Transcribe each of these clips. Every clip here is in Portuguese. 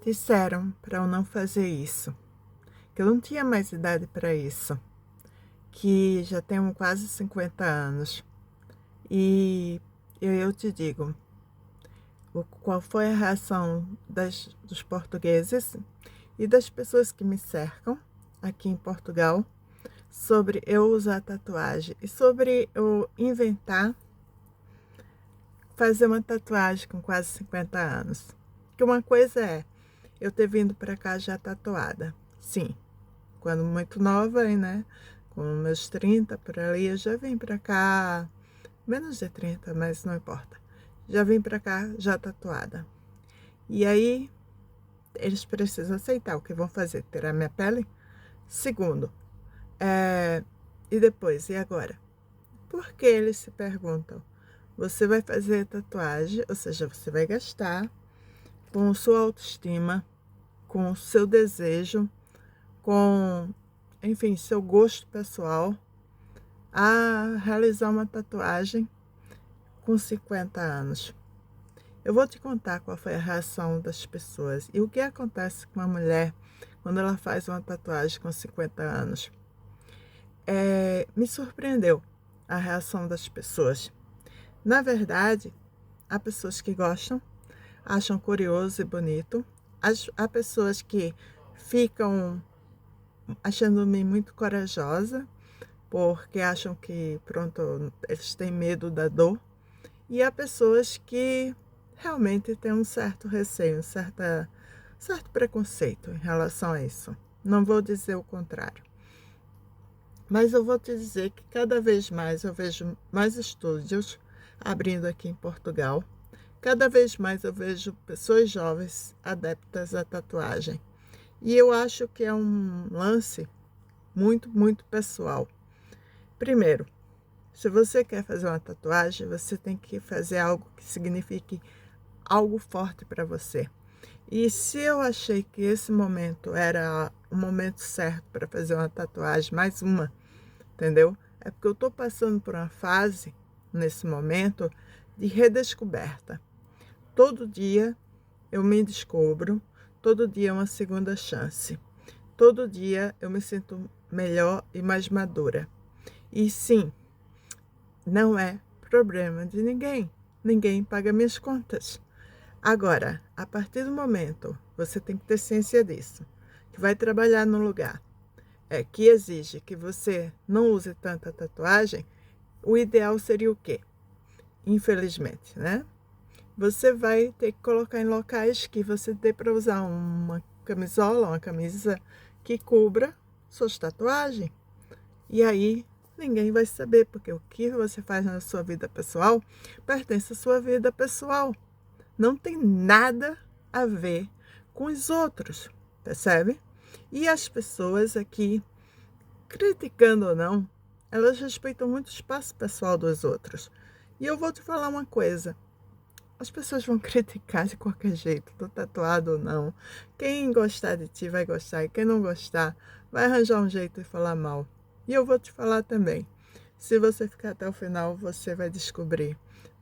Disseram para eu não fazer isso, que eu não tinha mais idade para isso, que já tenho quase 50 anos. E eu te digo, qual foi a reação dos portugueses e das pessoas que me cercam aqui em Portugal sobre eu usar tatuagem e sobre eu inventar fazer uma tatuagem com quase 50 anos. Que uma coisa é eu ter vindo para cá já tatuada. Sim, quando muito nova, né? Com meus 30 por ali, eu já vim para cá, menos de 30, mas não importa. Já vim para cá já tatuada. E aí, eles precisam aceitar o que vão fazer, tirar minha pele. Segundo, e depois, e agora? Por que eles se perguntam? Você vai fazer tatuagem, ou seja, você vai gastar com sua autoestima, com o seu desejo, com, enfim, seu gosto pessoal, a realizar uma tatuagem com 50 anos. Eu vou te contar qual foi a reação das pessoas e o que acontece com uma mulher quando ela faz uma tatuagem com 50 anos. Me surpreendeu a reação das pessoas. Na verdade, há pessoas que gostam, acham curioso e bonito. Há pessoas que ficam achando-me muito corajosa, porque acham que, pronto, eles têm medo da dor. E há pessoas que realmente têm um certo receio, certo preconceito em relação a isso. Não vou dizer o contrário. Mas eu vou te dizer que cada vez mais eu vejo mais estúdios abrindo aqui em Portugal. Cada vez mais eu vejo pessoas jovens adeptas à tatuagem. E eu acho que é um lance muito, muito pessoal. Primeiro, se você quer fazer uma tatuagem, você tem que fazer algo que signifique algo forte para você. E se eu achei que esse momento era o momento certo para fazer uma tatuagem, mais uma, entendeu? É porque eu estou passando por uma fase, nesse momento, de redescoberta. Todo dia eu me descubro, todo dia é uma segunda chance. Todo dia eu me sinto melhor e mais madura. E sim, não é problema de ninguém. Ninguém paga minhas contas. Agora, a partir do momento, você tem que ter ciência disso, que vai trabalhar num lugar que exige que você não use tanta tatuagem, o ideal seria o quê? Infelizmente, né? Você vai ter que colocar em locais que você dê para usar uma camisola, uma camisa que cubra suas tatuagens. E aí ninguém vai saber, porque o que você faz na sua vida pessoal pertence à sua vida pessoal. Não tem nada a ver com os outros, percebe? E as pessoas aqui, criticando ou não, elas respeitam muito o espaço pessoal dos outros. E eu vou te falar uma coisa. As pessoas vão criticar de qualquer jeito, tô tatuado ou não. Quem gostar de ti vai gostar, e quem não gostar vai arranjar um jeito de falar mal. E eu vou te falar também. Se você ficar até o final, você vai descobrir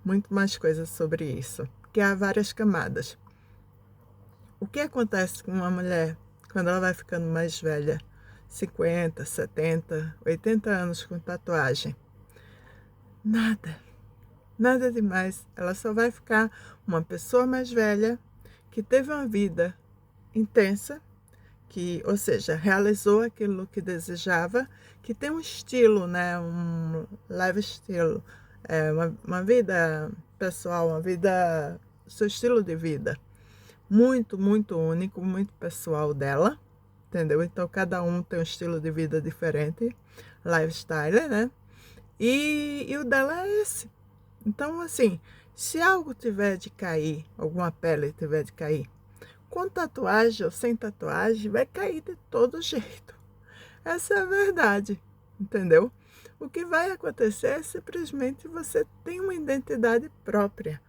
muito mais coisas sobre isso, que há várias camadas. O que acontece com uma mulher quando ela vai ficando mais velha? 50, 70, 80 anos com tatuagem? Nada. Nada demais, ela só vai ficar uma pessoa mais velha que teve uma vida intensa, que, ou seja, realizou aquilo que desejava, que tem um estilo, né, um leve estilo, uma vida pessoal, seu estilo de vida muito, muito único, muito pessoal dela, entendeu? Então cada um tem um estilo de vida diferente, lifestyle, né? E o dela é esse. Então, assim, se algo tiver de cair, alguma pele tiver de cair, com tatuagem ou sem tatuagem, vai cair de todo jeito. Essa é a verdade, entendeu? O que vai acontecer é simplesmente você tem uma identidade própria,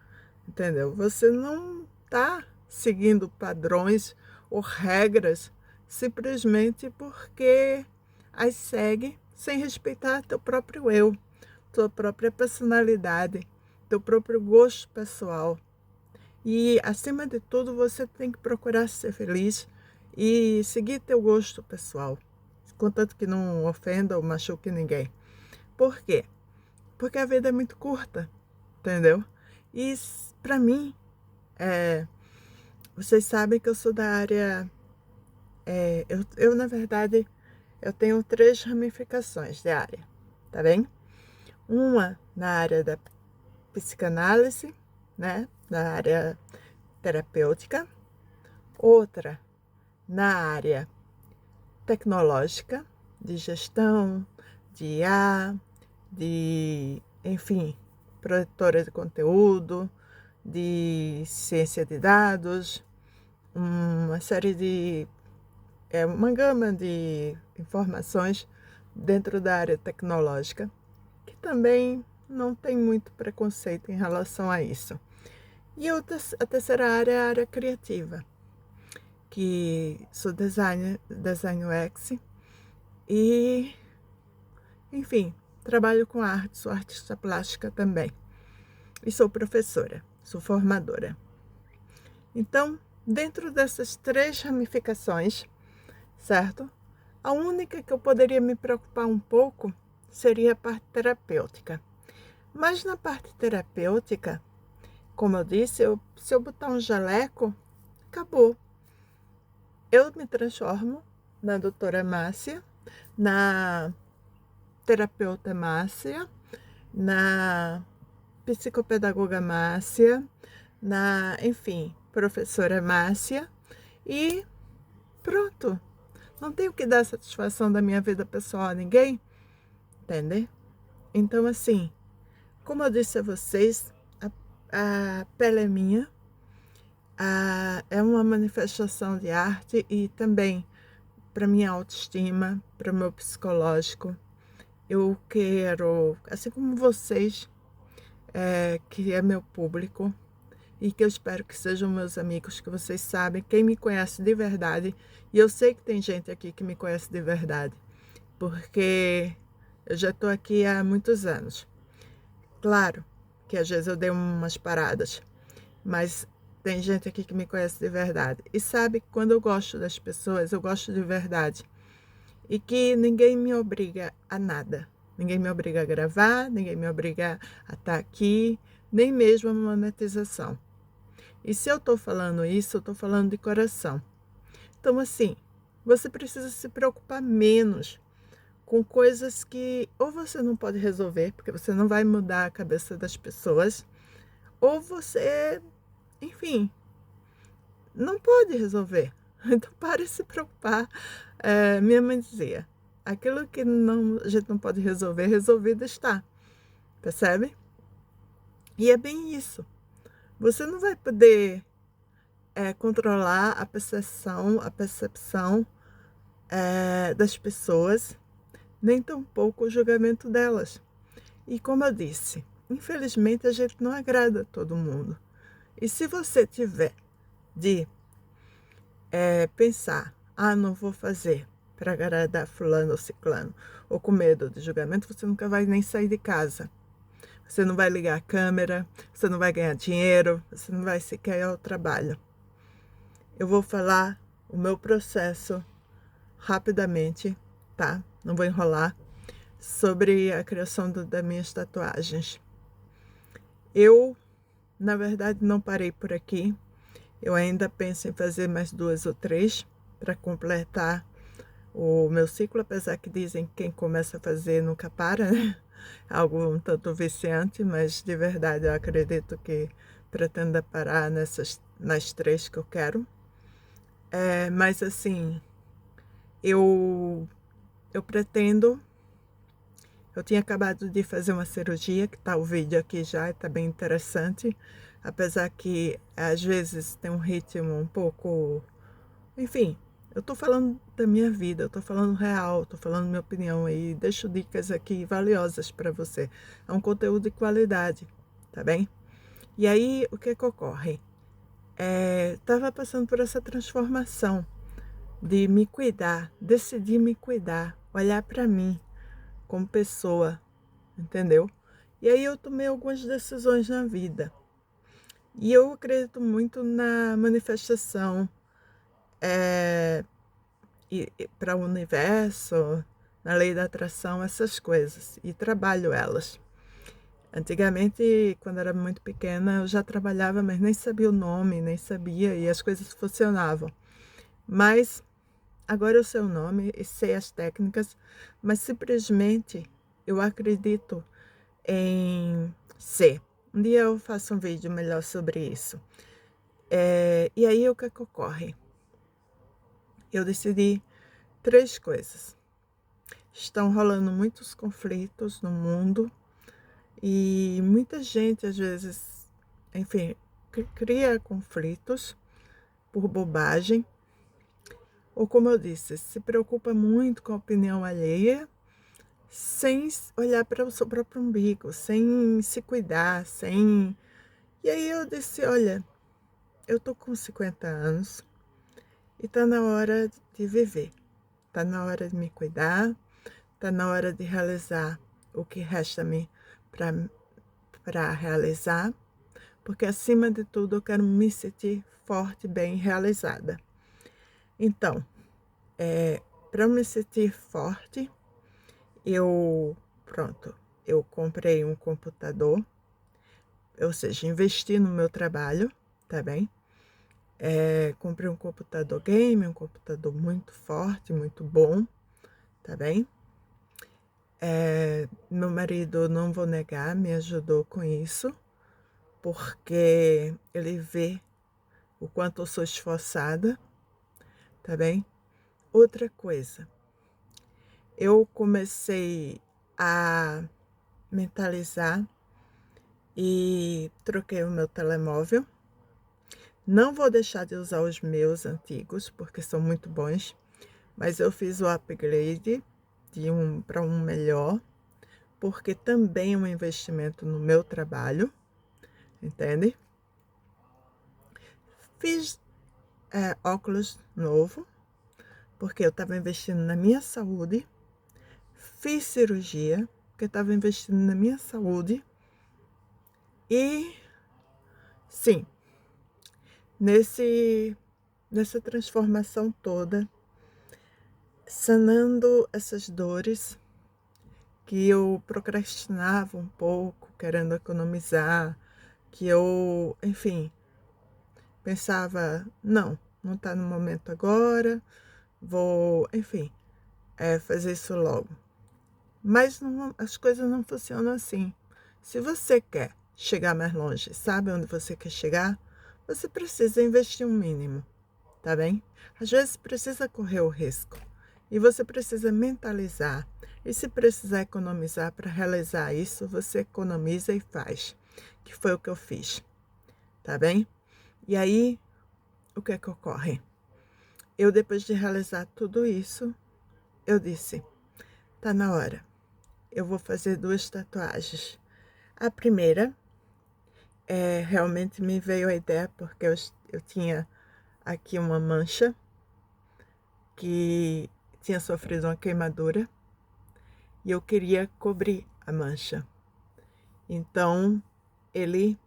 entendeu? Você não está seguindo padrões ou regras simplesmente porque as segue sem respeitar teu próprio eu, tua própria personalidade, teu próprio gosto pessoal. E, acima de tudo, você tem que procurar ser feliz e seguir teu gosto pessoal, contanto que não ofenda ou machuque ninguém. Por quê? Porque a vida é muito curta, entendeu? E para mim, vocês sabem que eu sou da área. Na verdade, eu tenho 3 ramificações de área, tá bem? Uma na área da psicanálise, né? Na área terapêutica. Outra na área tecnológica, de gestão, de IA, enfim, produtora de conteúdo, de ciência de dados, uma série de, uma gama de informações dentro da área tecnológica, que também não tem muito preconceito em relação a isso. E a terceira área é a área criativa, que sou design UX e, enfim, trabalho com arte, sou artista plástica também. E sou professora, sou formadora. Então, dentro dessas 3 ramificações, certo? A única que eu poderia me preocupar um pouco seria a parte terapêutica. Mas na parte terapêutica, como eu disse, se eu botar um jaleco, acabou. Eu me transformo na doutora Márcia, na terapeuta Márcia, na psicopedagoga Márcia, enfim, professora Márcia, e pronto. Não tenho que dar satisfação da minha vida pessoal a ninguém, entende? Então, assim, como eu disse a vocês, a pele é minha, é uma manifestação de arte e também para minha autoestima, para o meu psicológico. Eu quero, assim como vocês, que é meu público e que eu espero que sejam meus amigos, que vocês sabem, quem me conhece de verdade, e eu sei que tem gente aqui que me conhece de verdade, porque eu já estou aqui há muitos anos. Claro que às vezes eu dei umas paradas, mas tem gente aqui que me conhece de verdade e sabe que quando eu gosto das pessoas, eu gosto de verdade e que ninguém me obriga a nada. Ninguém me obriga a gravar, ninguém me obriga a estar aqui, nem mesmo a monetização. E se eu estou falando isso, eu estou falando de coração. Então, assim, você precisa se preocupar menos com coisas que ou você não pode resolver, porque você não vai mudar a cabeça das pessoas, ou você, enfim, não pode resolver. Então, pare de se preocupar. Minha mãe dizia, aquilo que a gente não pode resolver, resolvido está. Percebe? E é bem isso. Você não vai poder controlar a percepção das pessoas, nem tampouco o julgamento delas. E como eu disse, infelizmente a gente não agrada a todo mundo. E se você tiver de pensar, não vou fazer para agradar fulano ou ciclano, ou com medo de julgamento, você nunca vai nem sair de casa. Você não vai ligar a câmera, você não vai ganhar dinheiro, você não vai sequer ir ao trabalho. Eu vou falar o meu processo rapidamente, tá? Não vou enrolar, sobre a criação das minhas tatuagens. Eu, na verdade, não parei por aqui. Eu ainda penso em fazer mais 2 ou 3 para completar o meu ciclo, apesar que dizem que quem começa a fazer nunca para, né? Algo um tanto viciante, mas de verdade eu acredito que pretendo parar nas 3 que eu quero. Mas assim, eu pretendo. Eu tinha acabado de fazer uma cirurgia, que tá o vídeo aqui já, está bem interessante. Apesar que às vezes tem um ritmo um pouco... Enfim, eu tô falando da minha vida, eu tô falando real, tô falando minha opinião aí, deixo dicas aqui valiosas para você. É um conteúdo de qualidade, tá bem? E aí, o que ocorre? Tava passando por essa transformação de me cuidar, decidir me cuidar, olhar para mim como pessoa, entendeu? E aí eu tomei algumas decisões na vida. E eu acredito muito na manifestação para o universo, na lei da atração, essas coisas. E trabalho elas. Antigamente, quando era muito pequena, eu já trabalhava, mas nem sabia o nome, nem sabia, e as coisas funcionavam. Mas agora eu sei o nome e sei as técnicas, mas simplesmente eu acredito em ser. Um dia eu faço um vídeo melhor sobre isso. E aí o que é que ocorre? Eu decidi 3 coisas. Estão rolando muitos conflitos no mundo e muita gente, às vezes, enfim, cria conflitos por bobagem, ou como eu disse, se preocupa muito com a opinião alheia, sem olhar para o seu próprio umbigo, sem se cuidar, sem... E aí eu disse, olha, eu tô com 50 anos e tá na hora de viver, tá na hora de me cuidar, tá na hora de realizar o que resta-me para realizar, porque acima de tudo eu quero me sentir forte, bem realizada. Então, para me sentir forte, eu comprei um computador, ou seja, investi no meu trabalho, tá bem? Comprei um computador game, um computador muito forte, muito bom, tá bem? Meu marido, não vou negar, me ajudou com isso, porque ele vê o quanto eu sou esforçada, tá bem? Outra coisa, eu comecei a mentalizar e troquei o meu telemóvel. Não vou deixar de usar os meus antigos, porque são muito bons, mas eu fiz o upgrade de para um melhor, porque também é um investimento no meu trabalho, entende? Fiz óculos novo, porque eu estava investindo na minha saúde. Fiz cirurgia, porque eu estava investindo na minha saúde. E, sim, nessa transformação toda, sanando essas dores que eu procrastinava um pouco, querendo economizar, que eu, enfim, pensava, não está no momento agora, vou, enfim, fazer isso logo. Mas as coisas não funcionam assim. Se você quer chegar mais longe, sabe onde você quer chegar, você precisa investir um mínimo, tá bem? Às vezes precisa correr o risco e você precisa mentalizar. E se precisar economizar para realizar isso, você economiza e faz, que foi o que eu fiz, tá bem? E aí, o que é que ocorre? Eu, depois de realizar tudo isso, eu disse, tá na hora. Eu vou fazer 2 tatuagens. A primeira, realmente me veio a ideia porque eu tinha aqui uma mancha que tinha sofrido uma queimadura e eu queria cobrir a mancha. Então, ele,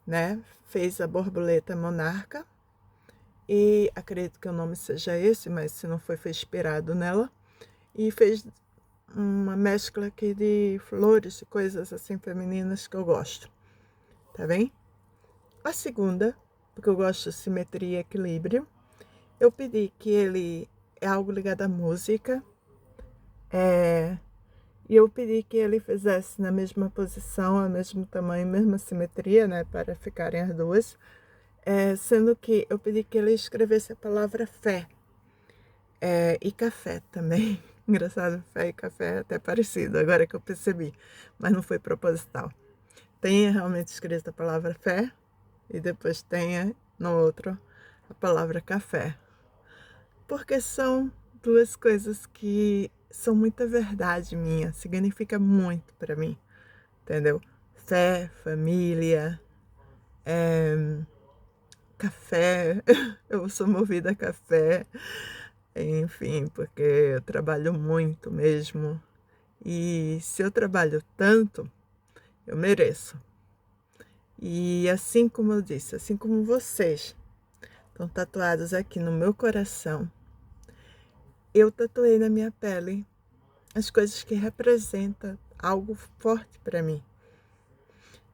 né, fez a borboleta monarca e acredito que o nome seja esse, mas se não foi inspirado nela, e fez uma mescla aqui de flores e coisas assim femininas que eu gosto, tá bem? A segunda, porque eu gosto de simetria e equilíbrio, eu pedi que ele é algo ligado à música, e eu pedi que ele fizesse na mesma posição, ao mesmo tamanho, mesma simetria, né, para ficarem as duas, sendo que eu pedi que ele escrevesse a palavra fé, e café também. Engraçado, fé e café é até parecido, agora que eu percebi, mas não foi proposital. Tenha realmente escrito a palavra fé e depois tenha no outro a palavra café. Porque são 2 coisas que são muita verdade minha, significa muito para mim, entendeu? Fé, família, café, eu sou movida a café, enfim, porque eu trabalho muito mesmo. E se eu trabalho tanto, eu mereço. E assim como eu disse, assim como vocês estão tatuados aqui no meu coração, eu tatuei na minha pele as coisas que representam algo forte para mim.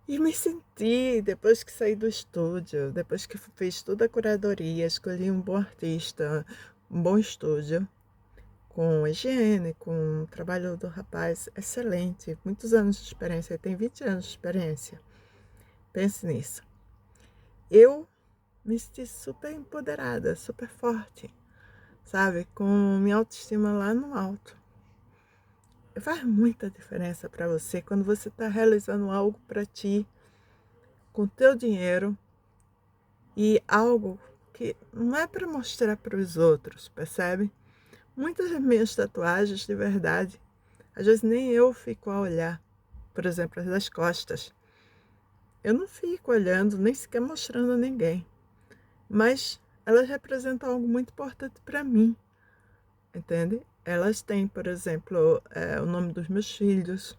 E me senti, depois que saí do estúdio, depois que fiz toda a curadoria, escolhi um bom artista, um bom estúdio, com higiene, com o trabalho do rapaz excelente, muitos anos de experiência, ele tem 20 anos de experiência. Pense nisso. Eu me senti super empoderada, super forte, sabe? Com minha autoestima lá no alto. Faz muita diferença para você quando você está realizando algo para ti, com teu dinheiro, e algo que não é para mostrar para os outros, percebe? Muitas das minhas tatuagens, de verdade, às vezes nem eu fico a olhar, por exemplo, as das costas. Eu não fico olhando, nem sequer mostrando a ninguém, mas elas representam algo muito importante para mim, entende? Elas têm, por exemplo, o nome dos meus filhos,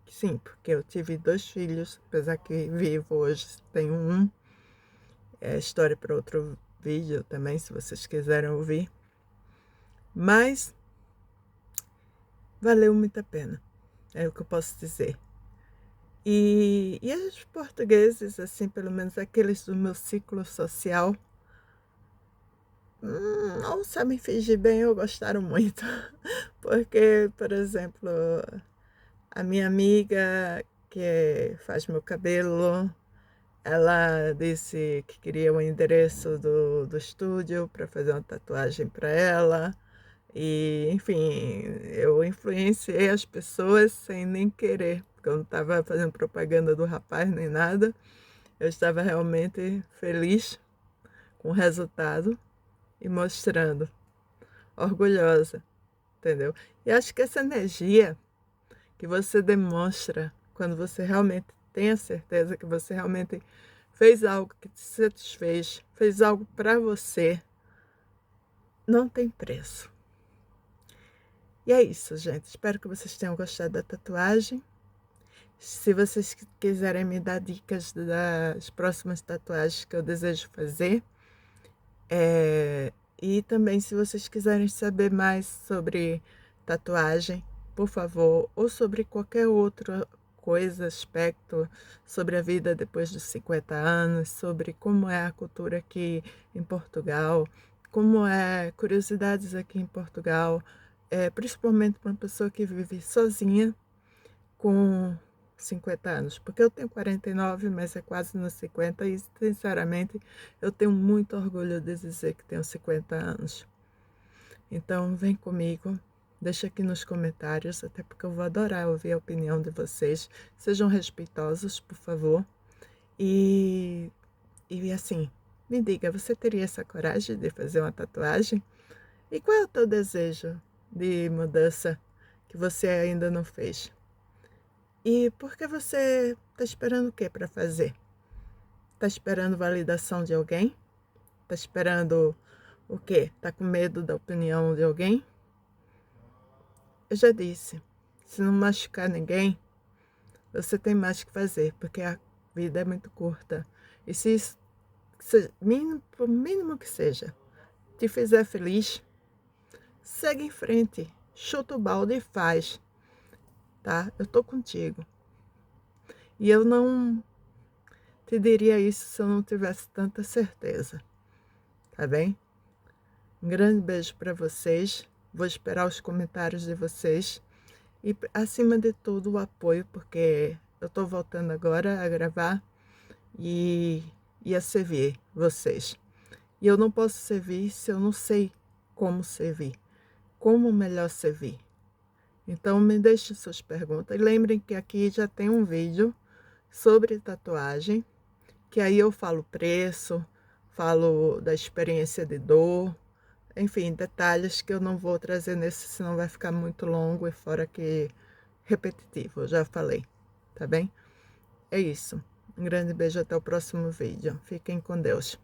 sim, porque eu tive 2 filhos, apesar que vivo hoje, tenho um. É história para outro vídeo também, se vocês quiserem ouvir. Mas valeu muito a pena, é o que eu posso dizer. E os portugueses, assim, pelo menos aqueles do meu ciclo social, não sabem fingir bem ou gostaram muito. Porque, por exemplo, a minha amiga que faz meu cabelo, ela disse que queria o endereço do estúdio para fazer uma tatuagem para ela. E, enfim, eu influenciei as pessoas sem nem querer, porque eu não estava fazendo propaganda do rapaz nem nada. Eu estava realmente feliz com o resultado e mostrando, orgulhosa, entendeu? E acho que essa energia que você demonstra quando você realmente tem a certeza que você realmente fez algo que te satisfez, fez algo para você, não tem preço. E é isso, gente. Espero que vocês tenham gostado da tatuagem. Se vocês quiserem me dar dicas das próximas tatuagens que eu desejo fazer, e também se vocês quiserem saber mais sobre tatuagem, por favor, ou sobre qualquer outra coisa, aspecto, sobre a vida depois dos 50 anos, sobre como é a cultura aqui em Portugal, como é curiosidades aqui em Portugal, principalmente para uma pessoa que vive sozinha com 50 anos, porque eu tenho 49, mas é quase nos 50 e, sinceramente, eu tenho muito orgulho de dizer que tenho 50 anos. Então, vem comigo, deixa aqui nos comentários, até porque eu vou adorar ouvir a opinião de vocês. Sejam respeitosos, por favor. E assim, me diga, você teria essa coragem de fazer uma tatuagem? E qual é o teu desejo de mudança que você ainda não fez? E por que você está esperando o que para fazer? Está esperando validação de alguém? Está esperando o quê? Está com medo da opinião de alguém? Eu já disse, se não machucar ninguém, você tem mais que fazer, porque a vida é muito curta. E se isso, por mínimo que seja, te fizer feliz, segue em frente, chuta o balde e faz, tá? Eu tô contigo. E eu não te diria isso se eu não tivesse tanta certeza, tá bem? Um grande beijo para vocês. Vou esperar os comentários de vocês. E, acima de tudo, o apoio, porque eu estou voltando agora a gravar e a servir vocês. E eu não posso servir se eu não sei como servir. Como melhor servir. Então, me deixem suas perguntas. E lembrem que aqui já tem um vídeo sobre tatuagem, que aí eu falo preço, falo da experiência de dor, enfim, detalhes que eu não vou trazer nesse, senão vai ficar muito longo e fora que repetitivo, eu já falei, tá bem? É isso. Um grande beijo, até o próximo vídeo. Fiquem com Deus.